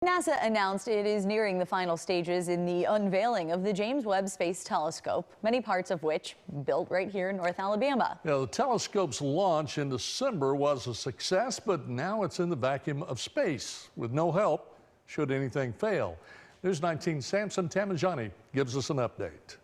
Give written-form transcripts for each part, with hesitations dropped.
NASA announced it is nearing the final stages in the unveiling of the James Webb Space Telescope, many parts of which built right here in North Alabama. The telescope's launch in December was a success, but now it's in the vacuum of space with no help should anything fail. News 19's Samson Tamajani gives us an update.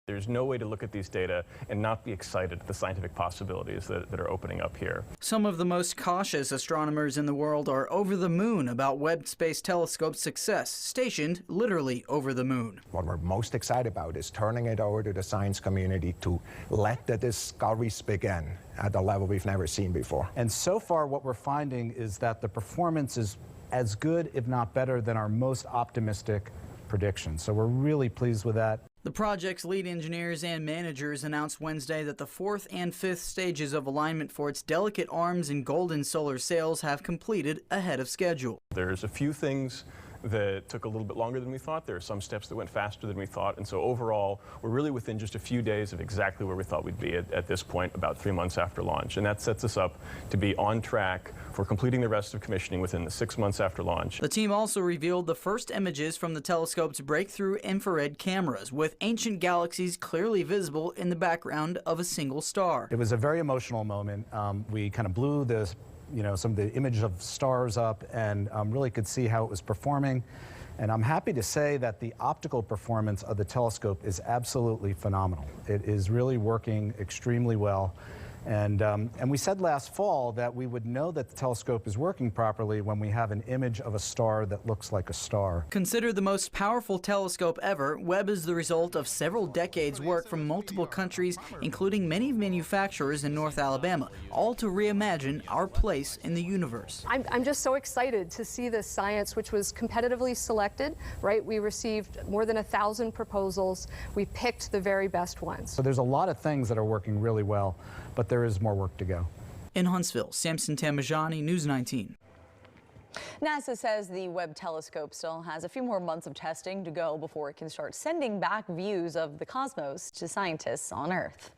There's no way to look at these data and not be excited at the scientific possibilities that are opening up here. Some of the most cautious astronomers in the world are over the moon about Webb Space Telescope's success, stationed literally over the moon. What we're most excited about is turning it over to the science community to let the discoveries begin at a level we've never seen before. And so far what we're finding is that the performance is as good, if not better, than our most optimistic predictions. So we're really pleased with that. The project's lead engineers and managers announced Wednesday that the fourth and fifth stages of alignment for its delicate arms and golden solar sails have completed ahead of schedule. There's a few things that took a little bit longer than we thought. There are some steps that went faster than we thought. And so overall, we're really within just a few days of exactly where we thought we'd be at this point, about 3 months after launch. And that sets us up to be on track for completing the rest of commissioning within the 6 months after launch. The team also revealed the first images from the telescope's breakthrough infrared cameras, with ancient galaxies clearly visible in the background of a single star. It was a very emotional moment. We kind of blew some of the image of stars up and really could see how it was performing. And I'm happy to say that the optical performance of the telescope is absolutely phenomenal. It is really working extremely well. And we said last fall that we would know that the telescope is working properly when we have an image of a star that looks like a star. Considered the most powerful telescope ever, Webb is the result of several decades' work from multiple countries, including many manufacturers in North Alabama, all to reimagine our place in the universe. I'm just so excited to see this science, which was competitively selected, right? We received more than 1,000 proposals. We picked the very best ones. So there's a lot of things that are working really well, but there is more work to go. In Huntsville, Samson Tamajani, News 19. NASA says the Webb telescope still has a few more months of testing to go before it can start sending back views of the cosmos to scientists on Earth.